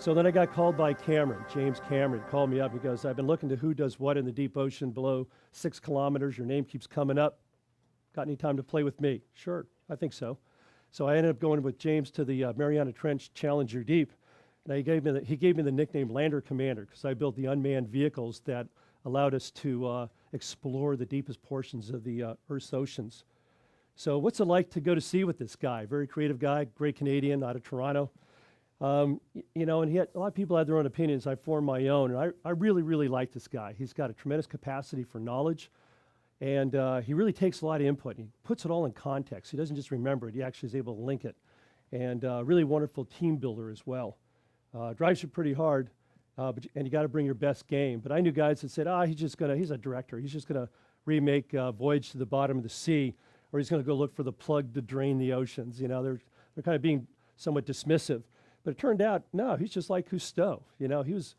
So then I got called by Cameron, James Cameron, called me up. He goes, I've been looking to who does what in the deep ocean below 6 kilometers. Your name keeps coming up. Got any time to play with me? Sure, I think so. So I ended up going with James to the Mariana Trench Challenger Deep. And he gave me the nickname Lander Commander because I built the unmanned vehicles that allowed us to explore the deepest portions of the Earth's oceans. So what's it like to go to sea with this guy? Very creative guy, great Canadian out of Toronto. And a lot of people had their own opinions. I formed my own, and I really, really like this guy. He's got a tremendous capacity for knowledge, and he really takes a lot of input. He puts it all in context. He doesn't just remember it. He actually is able to link it. And really wonderful team builder as well. Drives you pretty hard, and you got to bring your best game. But I knew guys that said, he's a director. He's just going to remake Voyage to the Bottom of the Sea, or he's going to go look for the plug to drain the oceans. They're kind of being somewhat dismissive. But it turned out, no, he's just like Cousteau. He was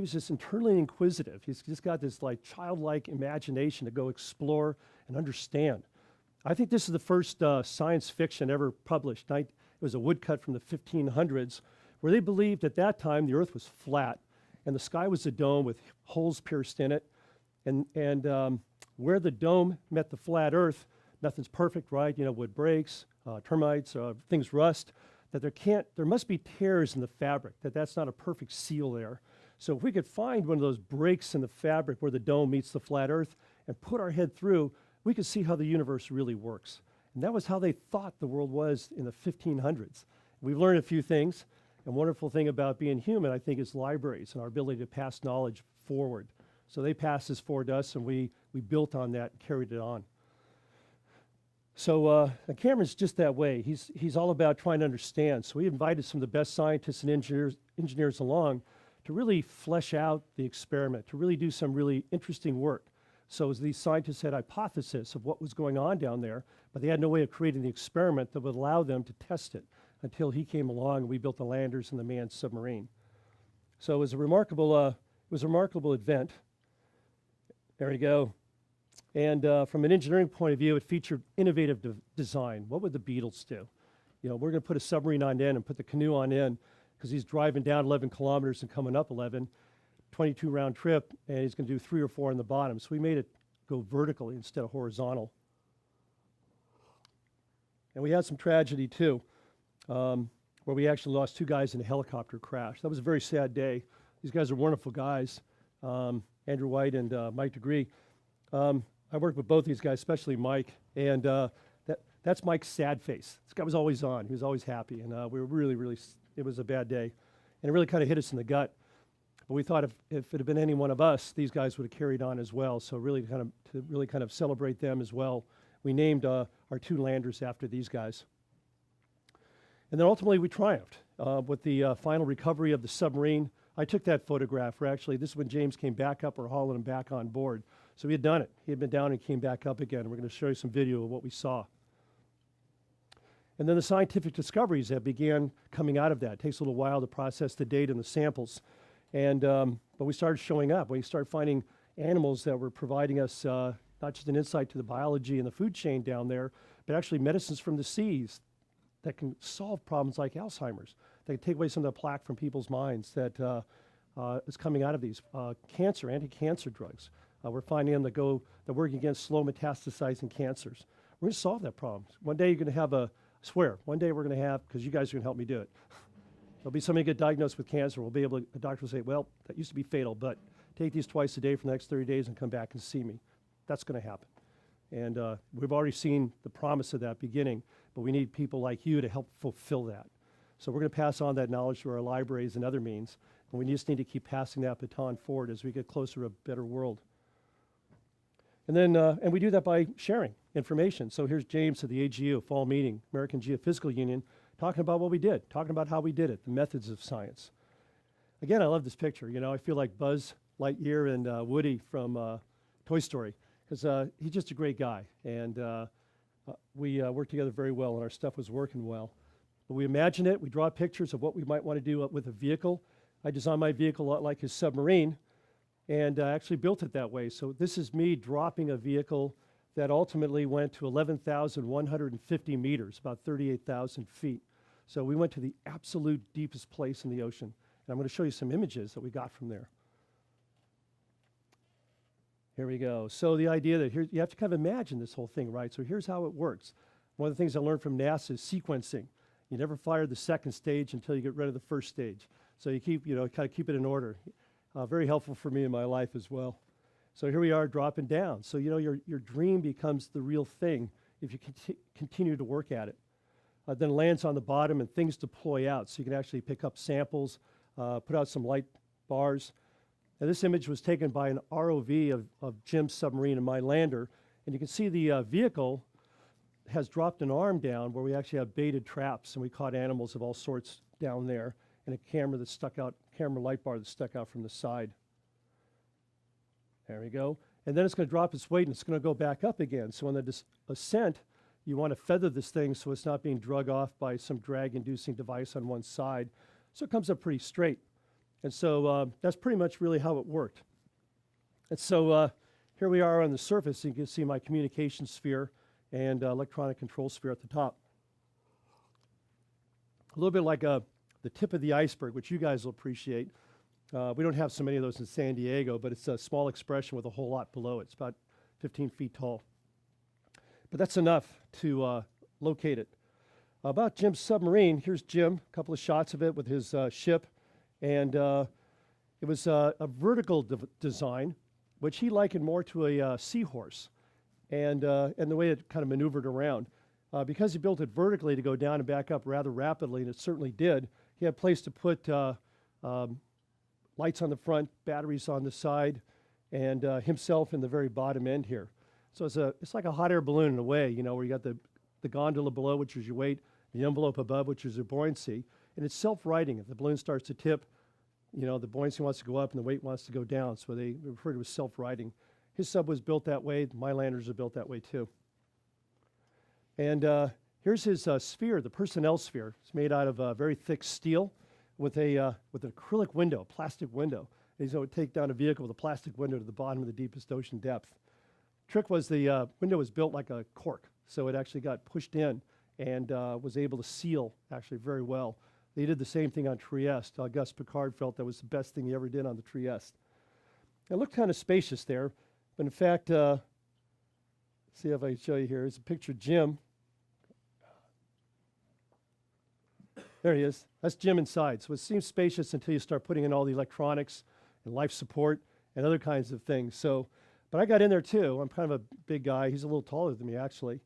just internally inquisitive. He's just got this like childlike imagination to go explore and understand. I think this is the first science fiction ever published. It was a woodcut from the 1500s, where they believed at that time the Earth was flat, and the sky was a dome with holes pierced in it, and where the dome met the flat Earth, nothing's perfect, right? Wood breaks, termites, things rust. That there must be tears in the fabric, that's not a perfect seal there. So if we could find one of those breaks in the fabric where the dome meets the flat Earth and put our head through, we could see how the universe really works. And that was how they thought the world was in the 1500s. We've learned a few things. And wonderful thing about being human, I think, is libraries and our ability to pass knowledge forward. So they passed this forward to us, and we built on that and carried it on. So Cameron's just that way. He's all about trying to understand. So we invited some of the best scientists and engineers along to really flesh out the experiment, to really do some really interesting work. So as these scientists had hypothesis of what was going on down there, but they had no way of creating the experiment that would allow them to test it until he came along and we built the landers and the manned submarine. So it was a remarkable event. There we go. And from an engineering point of view, it featured innovative design. What would the Beatles do? We're going to put a submarine on end and put the canoe on end because he's driving down 11 kilometers and coming up 11, 22 round trip, and he's going to do 3 or 4 on the bottom. So we made it go vertically instead of horizontal. And we had some tragedy too, where we actually lost 2 guys in a helicopter crash. That was a very sad day. These guys are wonderful guys, Andrew White and Mike DeGree. I worked with both these guys, especially Mike, and that's Mike's sad face. This guy was always on. He was always happy, and we were really, it was a bad day. And it really kind of hit us in the gut. But we thought if it had been any one of us, these guys would have carried on as well. So to really kind of celebrate them as well, we named our 2 landers after these guys. And then ultimately we triumphed with the final recovery of the submarine. I took that photograph, or actually this is when James came back up, or hauling him back on board. So he had done it. He had been down and came back up again. We're going to show you some video of what we saw. And then the scientific discoveries that began coming out of that. It takes a little while to process the data and the samples. And but we started showing up. We started finding animals that were providing us not just an insight to the biology and the food chain down there, but actually medicines from the seas that can solve problems like Alzheimer's. They can take away some of the plaque from people's minds that is coming out of these. Cancer, anti-cancer drugs. We're finding them that work against slow metastasizing cancers. We're going to solve that problem. One day you're going to have one day we're going to have, because you guys are going to help me do it. There'll be somebody get diagnosed with cancer. We'll be able to, a doctor will say, well, that used to be fatal, but take these twice a day for the next 30 days and come back and see me. That's going to happen. And we've already seen the promise of that beginning, but we need people like you to help fulfill that. So we're going to pass on that knowledge through our libraries and other means, and we just need to keep passing that baton forward as we get closer to a better world. And then, and we do that by sharing information. So here's James at the AGU, fall meeting, American Geophysical Union, talking about what we did, talking about how we did it, the methods of science. Again, I love this picture. I feel like Buzz Lightyear and Woody from Toy Story, because he's just a great guy. And we worked together very well, and our stuff was working well. But we imagine it. We draw pictures of what we might want to do with a vehicle. I designed my vehicle a lot like his submarine, and actually built it that way. So this is me dropping a vehicle that ultimately went to 11,150 meters, about 38,000 feet. So we went to the absolute deepest place in the ocean. And I'm going to show you some images that we got from there. Here we go. So the idea that here, you have to kind of imagine this whole thing, right? So here's how it works. One of the things I learned from NASA is sequencing. You never fire the second stage until you get rid of the first stage. So you keep, kind of keep it in order. Very helpful for me in my life as well. So here we are dropping down. So, your dream becomes the real thing if you continue to work at it. Then it lands on the bottom and things deploy out. So you can actually pick up samples, put out some light bars. Now this image was taken by an ROV of Jim's submarine and my lander. And you can see the vehicle has dropped an arm down where we actually have baited traps, and we caught animals of all sorts down there, and a camera light bar that stuck out from the side. There we go. And then it's going to drop its weight and it's going to go back up again. So on the ascent, you want to feather this thing so it's not being drug off by some drag-inducing device on one side. So it comes up pretty straight. And so that's pretty much really how it worked. And so here we are on the surface. You can see my communication sphere and electronic control sphere at the top. A little bit like the tip of the iceberg, which you guys will appreciate. We don't have so many of those in San Diego, but it's a small expression with a whole lot below it. It's about 15 feet tall. But that's enough to locate it. About Jim's submarine, here's Jim, a couple of shots of it with his ship. And it was a vertical design, which he likened more to a seahorse, and the way it kind of maneuvered around. Because he built it vertically to go down and back up rather rapidly, and it certainly did, he had a place to put lights on the front, batteries on the side, and himself in the very bottom end here. So it's like a hot air balloon in a way, where you got the gondola below, which is your weight, the envelope above, which is your buoyancy, and it's self-righting. If the balloon starts to tip, the buoyancy wants to go up and the weight wants to go down, so they refer to it as self-righting. His sub was built that way. My landers are built that way too. And here's his sphere, the personnel sphere. It's made out of very thick steel with an acrylic window, plastic window. And so it would take down a vehicle with a plastic window to the bottom of the deepest ocean depth. Trick was the window was built like a cork, so it actually got pushed in and was able to seal actually very well. They did the same thing on Trieste. Gus Picard felt that was the best thing he ever did on the Trieste. It looked kind of spacious there, but in fact, see if I can show you here. Here's a picture of Jim. There he is. That's Jim inside. So it seems spacious until you start putting in all the electronics and life support and other kinds of things. So, but I got in there too. I'm kind of a big guy. He's a little taller than me actually.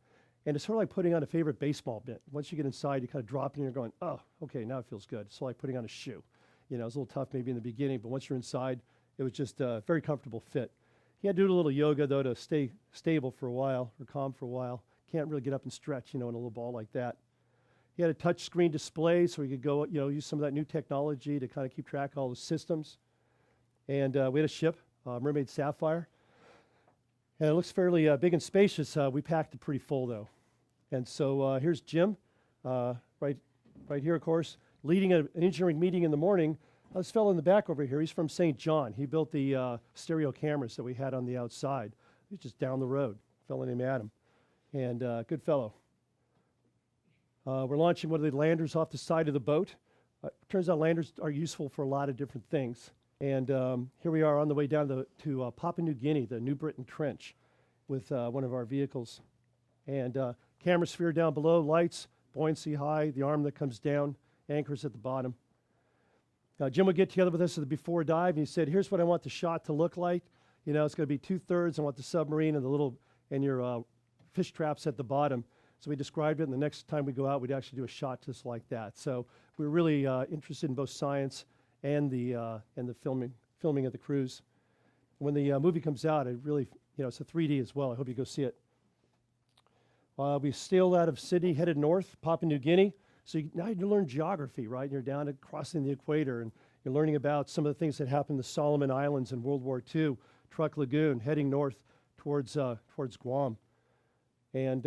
And it's sort of like putting on a favorite baseball mitt. Once you get inside, you kind of drop in and you're going, oh, okay, now it feels good. It's like putting on a shoe. It was a little tough maybe in the beginning, but once you're inside, it was just a very comfortable fit. He had to do a little yoga though to stay stable for a while or calm for a while. Can't really get up and stretch, in a little ball like that. He had a touch screen display so he could go, use some of that new technology to kind of keep track of all the systems. And we had a ship, Mermaid Sapphire. And it looks fairly big and spacious. We packed it pretty full though. And so here's Jim, right here, of course, leading an engineering meeting in the morning. This fellow in the back over here, he's from St. John. He built the stereo cameras that we had on the outside. He's just down the road, a fellow named Adam. And good fellow. We're launching one of the landers off the side of the boat. Turns out landers are useful for a lot of different things. And here we are on the way down to Papua New Guinea, the New Britain Trench, with one of our vehicles. And camera sphere down below, lights, buoyancy high, the arm that comes down, anchors at the bottom. Jim would get together with us at the before dive, and he said, here's what I want the shot to look like. It's going to be 2/3. I want the submarine and your fish traps at the bottom. So we described it, and the next time we go out, we'd actually do a shot just like that. So we're really interested in both science and the filming of the cruise. When the movie comes out, it really, it's a 3D as well. I hope you go see it. We sailed out of Sydney, headed north, Papua New Guinea. So now you learn geography, right? You're down at crossing the equator, and you're learning about some of the things that happened in the Solomon Islands in World War II, Truk Lagoon, heading north towards Guam. And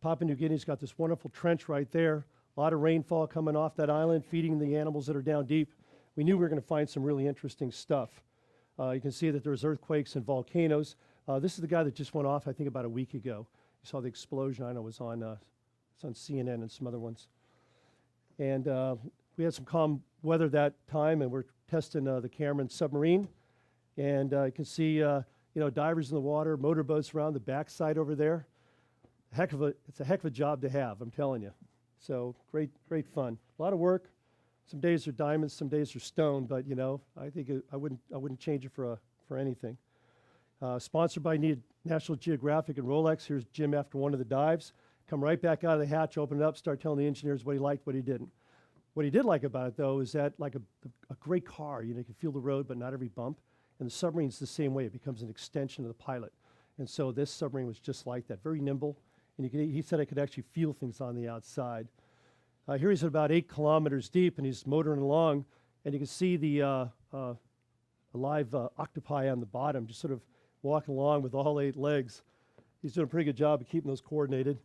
Papua New Guinea's got this wonderful trench right there. A lot of rainfall coming off that island, feeding the animals that are down deep. We knew we were going to find some really interesting stuff. You can see that there's earthquakes and volcanoes. This is the guy that just went off, I think, about a week ago. You saw the explosion. I know it's on CNN and some other ones. And we had some calm weather that time, and we're testing the Cameron submarine. And you can see, divers in the water, motorboats around the backside over there. It's a heck of a job to have, I'm telling you. So great fun. A lot of work. Some days are diamonds, some days are stone, but I think I wouldn't change it for anything. Sponsored by National Geographic and Rolex. Here's Jim after one of the dives. Come right back out of the hatch, open it up, start telling the engineers what he liked, what he didn't. What he did like about it, though, is that like a great car, you can feel the road, but not every bump. And the submarine's the same way. It becomes an extension of the pilot. And so this submarine was just like that, very nimble. And he said I could actually feel things on the outside. Here he's at about 8 kilometers deep, and he's motoring along. And you can see the live octopi on the bottom, just sort of walking along with all 8 legs. He's doing a pretty good job of keeping those coordinated.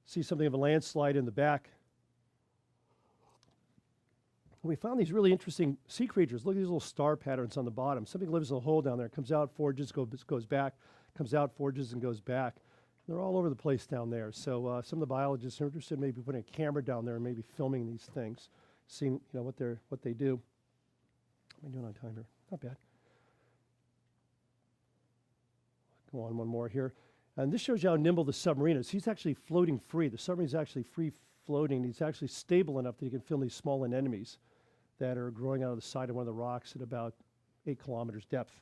See something of a landslide in the back. We found these really interesting sea creatures. Look at these little star patterns on the bottom. Something lives in a hole down there. Comes out, forges, goes back. Comes out, forges, and goes back. They're all over the place down there. So some of the biologists are interested in maybe putting a camera down there and maybe filming these things, seeing what they do. What am I doing on time here? Not bad. Go on one more here. And this shows you how nimble the submarine is. He's actually floating free. The submarine's actually free floating. He's actually stable enough that he can film these small anemones that are growing out of the side of one of the rocks at about 8 kilometers depth.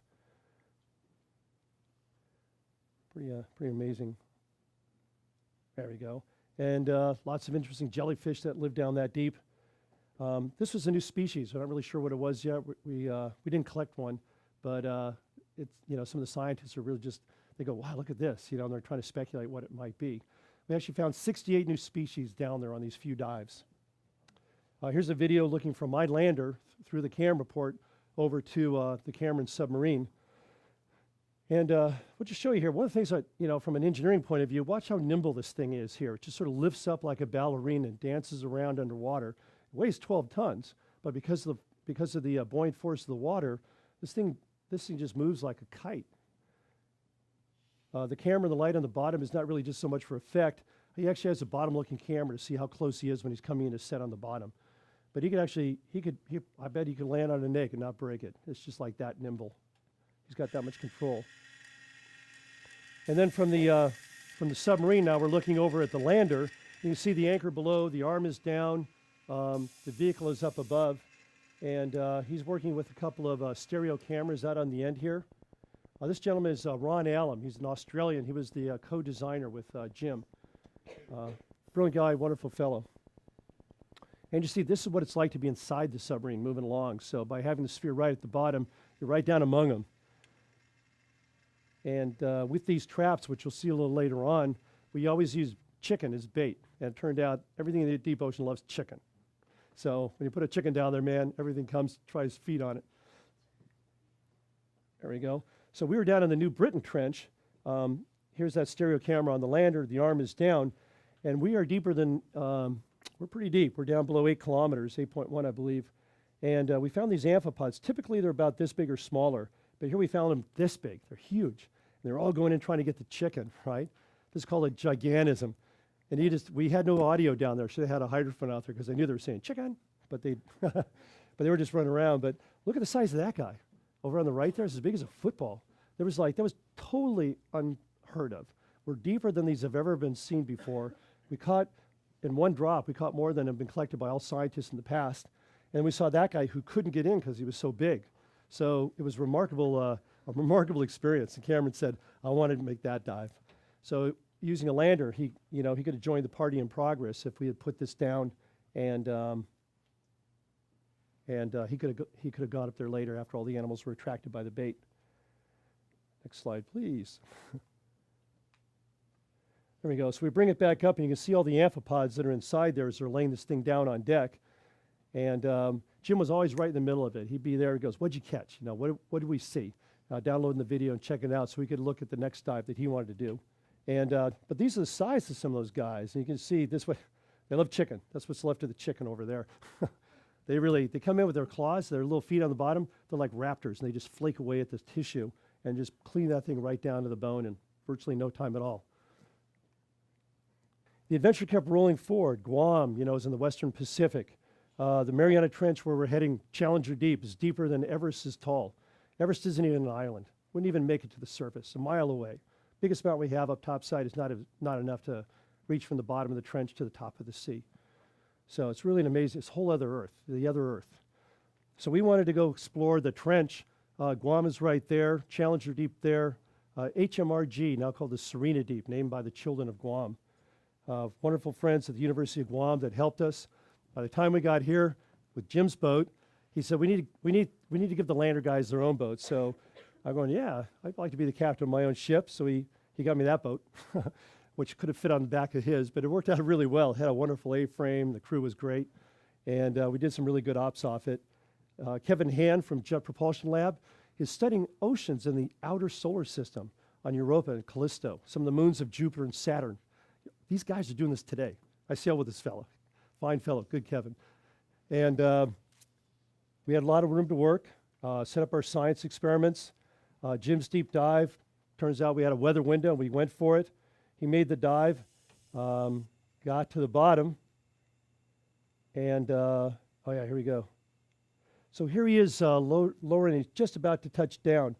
Pretty amazing. There we go. And lots of interesting jellyfish that live down that deep. This was a new species. I'm not really sure what it was yet. We didn't collect one, but it's some of the scientists are really just, they go, wow, look at this, and they're trying to speculate what it might be. We actually found 68 new species down there on these few dives. Here's a video looking from my lander through the camera port over to the Cameron submarine. And we'll just show you here. One of the things that, from an engineering point of view, watch how nimble this thing is here. It just sort of lifts up like a ballerina and dances around underwater. It weighs 12 tons, but because of the buoyant force of the water, this thing just moves like a kite. The camera and the light on the bottom is not really just so much for effect. He actually has a bottom-looking camera to see how close he is when he's coming in to set on the bottom. But I bet he could land on an egg and not break it. It's just like that nimble. He's got that much control. And then from the submarine now, we're looking over at the lander. You can see the anchor below, the arm is down, the vehicle is up above, and he's working with a couple of stereo cameras out on the end here. This gentleman is Ron Allen. He's an Australian. He was the co-designer with Jim. Brilliant guy, wonderful fellow. And you see, this is what it's like to be inside the submarine moving along. So by having the sphere right at the bottom, you're right down among them. And with these traps, which you'll see a little later on, we always use chicken as bait. And it turned out everything in the deep ocean loves chicken. So when you put a chicken down there, man, everything tries to feed on it. There we go. So we were down in the New Britain Trench. Here's that stereo camera on the lander. The arm is down. And we are deeper than, we're pretty deep. We're down below 8 kilometers, 8.1, I believe. And we found these amphipods. Typically, they're about this big or smaller. But here we found them this big. They're huge. And they're all going in trying to get the chicken, right? This is called a gigantism. And we had no audio down there. Should have had a hydrophone out there because I knew they were saying chicken. But they were just running around. But look at the size of that guy. Over on the right there, it's as big as a football. That was totally unheard of. We're deeper than these have ever been seen before. In one drop, we caught more than have been collected by all scientists in the past. And we saw that guy who couldn't get in because he was so big. So it was a remarkable experience. And Cameron said, I wanted to make that dive. So using a lander, he could have joined the party in progress if we had put this down, and he could have gone up there later after all the animals were attracted by the bait. Next slide, please. There we go. So we bring it back up, and you can see all the amphipods that are inside there as they're laying this thing down on deck. And Jim was always right in the middle of it. He'd be there. He goes, "What'd you catch? What did we see?" Downloading the video and checking it out so we could look at the next dive that he wanted to do. And but these are the size of some of those guys. And you can see this way. They love chicken. That's what's left of the chicken over there. They come in with their claws, their little feet on the bottom. They're like raptors, and they just flake away at the tissue and just clean that thing right down to the bone in virtually no time at all. The adventure kept rolling forward. Guam, is in the Western Pacific. The Mariana Trench, where we're heading Challenger Deep, is deeper than Everest is tall. Everest isn't even an island. Wouldn't even make it to the surface, a mile away. Biggest mountain we have up topside is not enough to reach from the bottom of the trench to the top of the sea. So it's really an amazing, it's whole other Earth, the other Earth. So we wanted to go explore the trench. Guam is right there, Challenger Deep there. HMRG, now called the Serena Deep, named by the children of Guam. Wonderful friends at the University of Guam that helped us. By the time we got here with Jim's boat, he said, we need to give the lander guys their own boat. So I'm going, yeah, I'd like to be the captain of my own ship. So he got me that boat, which could have fit on the back of his, but it worked out really well. It had a wonderful A-frame. The crew was great. And we did some really good ops off it. Kevin Hand from Jet Propulsion Lab is studying oceans in the outer solar system on Europa and Callisto, some of the moons of Jupiter and Saturn. These guys are doing this today. I sail with this fellow. Fine fellow, good Kevin. And we had a lot of room to work, set up our science experiments. Jim's deep dive, turns out we had a weather window and we went for it. He made the dive, got to the bottom, and oh yeah, here we go. So here he is lowering, he's just about to touch down.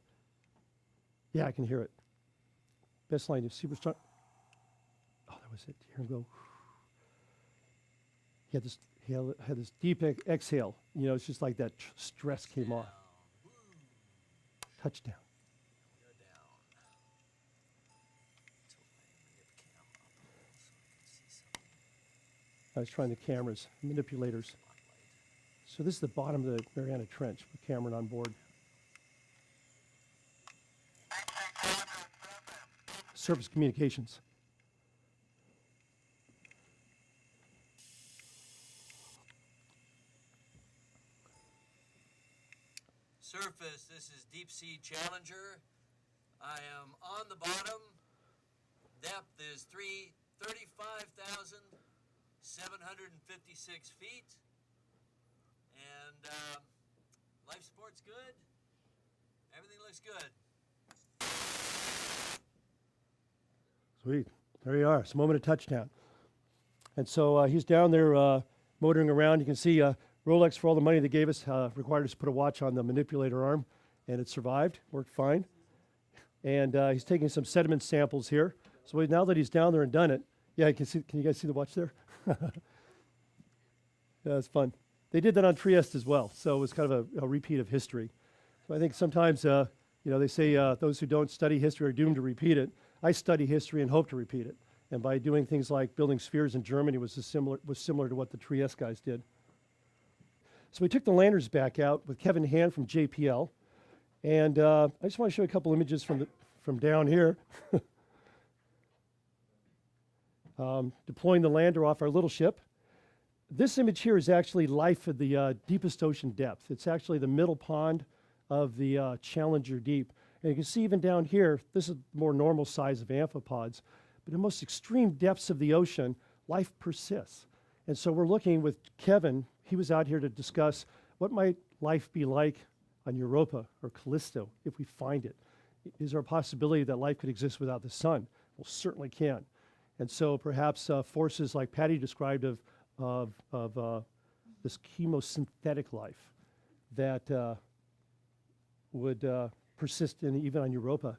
Yeah, I can hear it. Best line, you see what's trying. Oh, that was it, here we go. He had this deep exhale. You know, it's just like that stress came off. Touchdown. I was trying the cameras, manipulators. So this is the bottom of the Mariana Trench with Cameron on board. Surface communications. Surface, this is Deep Sea Challenger. I am on the bottom. Depth is 35,756 feet. And life support's good. Everything looks good. Sweet. There you are. It's a moment of touchdown. And so he's down there motoring around. You can see Rolex, for all the money they gave us, required us to put a watch on the manipulator arm, and it survived, worked fine. And he's taking some sediment samples here. So now that he's down there and done it, yeah, you can you guys see the watch there? Yeah, it's fun. They did that on Trieste as well, so it was kind of a repeat of history. So I think sometimes, they say those who don't study history are doomed to repeat it. I study history and hope to repeat it. And by doing things like building spheres in Germany was similar to what the Trieste guys did. So we took the landers back out with Kevin Hand from JPL. And I just want to show you a couple images from down here. Deploying the lander off our little ship. This image here is actually life at the deepest ocean depth. It's actually the middle pond of the Challenger Deep. And you can see even down here, this is more normal size of amphipods. But in the most extreme depths of the ocean, life persists. And so we're looking with Kevin. He was out here to discuss what might life be like on Europa or Callisto if we find it. Is there a possibility that life could exist without the sun? Well, certainly can. And so perhaps forces like Patty described of this chemosynthetic life that would persist even on Europa.